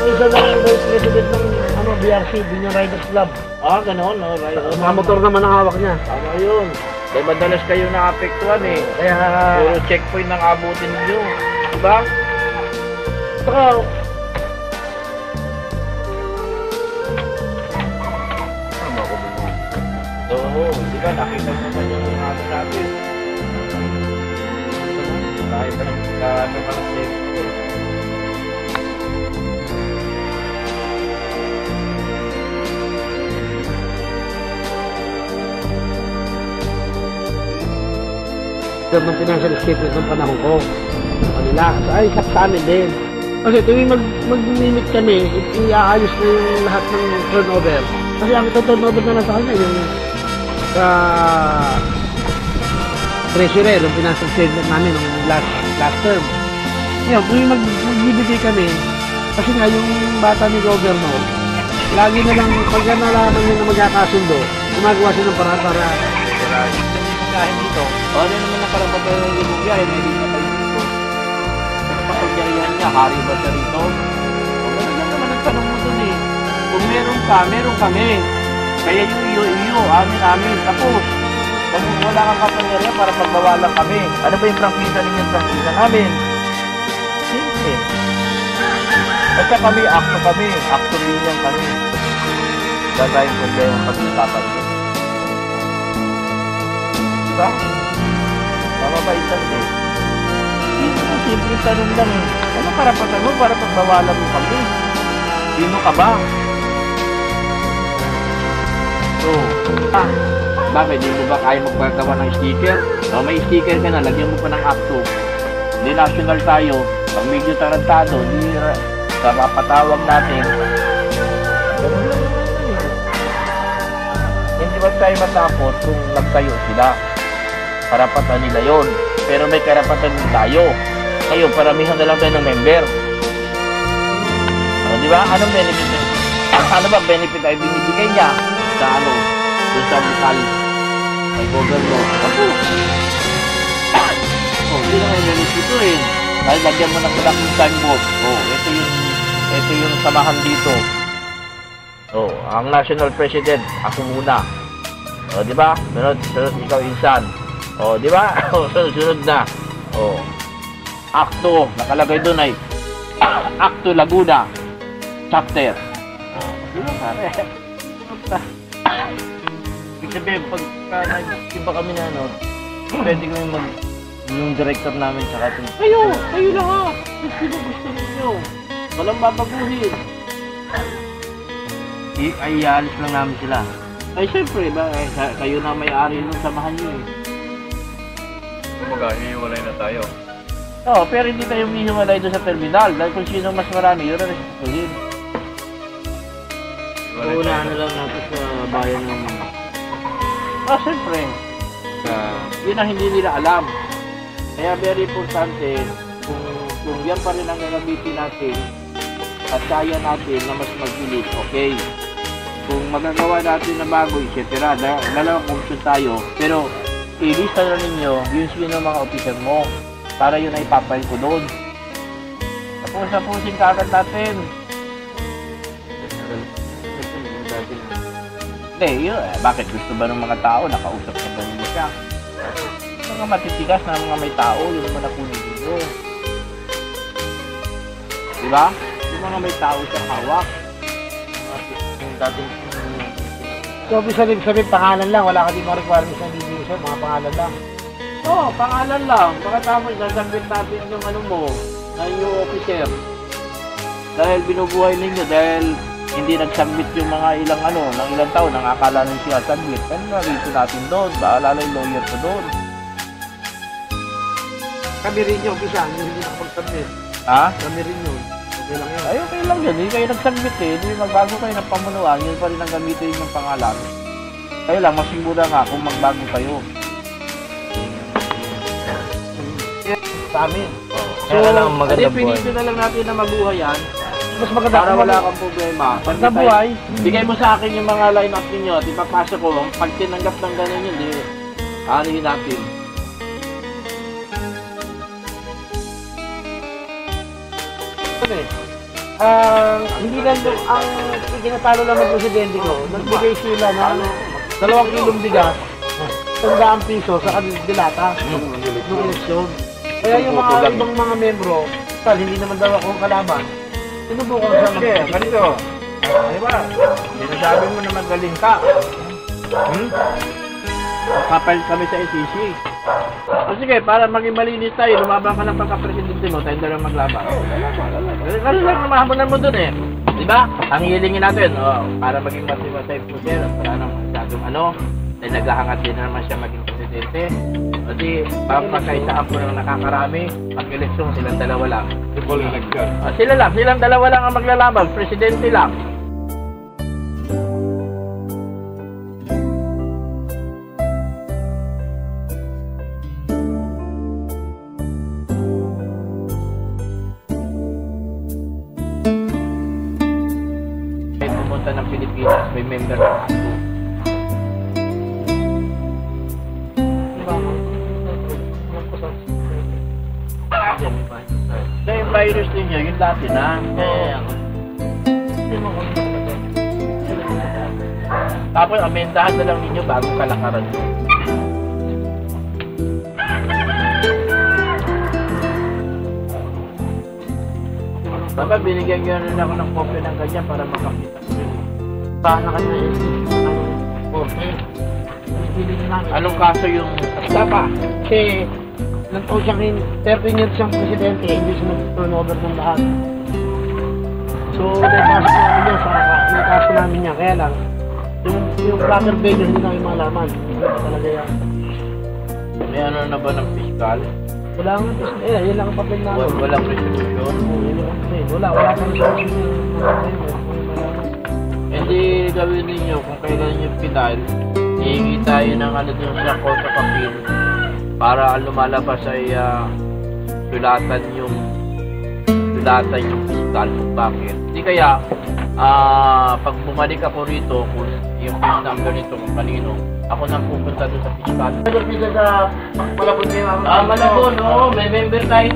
Isa na ang vice president ng BRC, Binyo Riders Club. Ah, gano'n, no? Mga motor naman ang hawak niya. Tama yun. Kaya madalas kayo naapektuhan eh. Kaya puro checkpoint ng abutin niyo. Diba? saka Tama ko ba yun? Oo, di ba? Nakita mo naman yung ano natin. Kahit pa ng checkpoint. ng financial statement ng panahon ko. Kanila, ay sa amin din. Kasi tuwing mag-limit kami, iaayos na yung lahat ng turnover. Kasi ang turnover na lang sa kanya, yung sa treasurer, yung financial statement namin ng last term. Ngayon, tuwing magbibigay kami, kasi nga yung bata ni Governor, lagi na lang, pagka nalaman nyo na magkakasundo, gumagawa siya ng paraan para Dahil dito, ano naman ang karapatan ng ibang biyahe na hindi na tayo dito? Ano pa kagyarihan niya? Hari ba siya rito? Ano lang naman ang tanong mo dun eh. Kung meron ka, meron kami. Kaya yung iyo, amin, tapos. Kung wala kang kapangyarihan para pagbawalan kami. Ano ba yung prangkisa ninyong prangkisa namin? Simple. Basta kami, akto rin kami. Wala tayong problema pag-usapan ko. Diba? Mamabaitan din. Dito mo, simple tanong lang eh. Ano karapatan mo para pagbawalan mo kami? Sino ka ba? So, bakit? Hindi mo ba kaya magpagawa ng sticker? O, may sticker ka na, lagyan mo pa ng acto. Hindi national tayo. Pag medyo tarantado, hindi sa mapatawag natin. Ganun lang naman eh. Hindi ba tayo matakot kung nagtayo sila? Karapatan nila yon, pero may karapatan din tayo. Ngayon, paramihan na lang tayo ng member. Di ba? Anong benefit? Ano ba benefit ay binibigay niya sa doon sa lokal ay governor? Hindi na kayo benefit eh. Dahil lagyan mo ng malaking signboard. Ito yung samahan dito. Ang national president, ako muna. Di ba? Pero ikaw insan. Di ba? Sunod na. Akto, nakalagay doon ay Akto Laguna chapter. Di ba pare? Ibig sabihin, pagka nag-iba kami na pwede kami yung director namin sa kating. Kayo lang ha. Sino gusto ninyo? Walang babaguhin. Ay, alis lang namin sila. Ay, syempre ba? Kayo na may-ari nung samahan nyo eh. Kumbaga, hihiwalay na tayo. Pero hindi tayo hihiwalay doon sa terminal. Dahil kung sino mas marami, yun ang respetuhin. Uunahan na lang natin sa bayan ng... Syempre. Yun ang hindi nila alam. Kaya very importante, kung yan pa rin ang gagamitin natin, at kaya natin na mas magpilit, okay. Kung magagawa natin na bago, etc. Dalawang option tayo. Pero, ilista na ninyo yung sino mga officer mo para yun ay ipapile ko doon. Tapusin kagad natin. natin. Hindi, yun. Bakit gusto ba ng mga tao nakausap sa kanila siya? Mga matitigas na mga may tao, yun naman na kunin nyo. Diba? Yung mga may tao siyang hawak. Yung dating so, sabi pangalan lang, wala ka din mga requirements ng bibigyan sir, mga pangalan lang. Oo, pangalan lang. Pagkatapos, nasaglit natin yung ano mo, na yung officer. Dahil binubuhay ninyo, dahil hindi nagsubmit yung mga ilang ng ilang taon, nang akala nung siya submit. Ano na rito natin doon? Baalala yung lawyer ko doon. Kami rin yung umpisa, hindi nakapag-submit. Ha? Kami rin yun. Okay lang yun. Ay, okay lang yun. Hindi kayo nagsubmit eh. Hindi magbago kayo ng pamunuan, yun pa rin ang gamitin yung pangalan. Kayo lang, mas sigura nga kung magbago kayo. Sa amin. So, pinito na lang natin na mabuhay yan. Mas maganda Para wala kang problema. Pag buhay. bigay mo sa akin yung mga line-up ninyo at ipapasok ko. Pag tinanggap ng gano'n yun, di anuhin natin. Hindi lang yung ang itinatalo lang ng presidente ko, nagbigay sila ng 2 kilong bigas, 100 piso sa dilata ng eleksyon. Kaya yung mga ibang mga membro, hindi naman daw ako kalaban, sinubukan ko siya Okay, ganito. Diba? Sinasabi mo na magaling ka. Kapal kami sa ICC. O sige, para maging malinis tayo, lumabang ka ng pagka-presidente mo, tayo lang maglaban. Kasi lang namahamunan mo dun eh. Diba? Ang hilingin natin, para maging masiwasay po sir, wala nang masyadong dahil naghahangat din naman siya maging presidente. Kasi, pagkakaisaan po ng nakakarami, pag-eleksyon, silang dalawa lang. Silang dalawa lang ang maglalaban, presidente lang. Ng Pilipinas, may member ng ASO. Kaya yung virus ninyo, yung dati na. Tapos, amendahan na lang ninyo bagong kalakaran nyo. Dapat binigyan nyo rin ako ng copy ng ganyan para makakita ko rin. na kayo Anong kaso yung Tapa, kasi nagtaon siyang 13 years siyang presidente, hindi siya nag-turnover ng lahat. So, nagkaso namin niya, kaya lang, yung proper value hindi namin malaman. Hindi ba talaga yan? may ano na ba ng fiscal? Wala nga, yan lang ang papel namin. Walang resolution? Wala pang resolution. Hindi gawin ninyo kung kailan yung final, hihingi tayo ng dun sa Court of Appeal para ang lumalabas ay sulatan yung fiscal kung bakit. Hindi kaya, pag bumalik ako rito, kung yung case number nito kung kanino, ako nang pupunta doon sa fiscal. Sa Malabon kayo, Malabon, oo, may member tayo.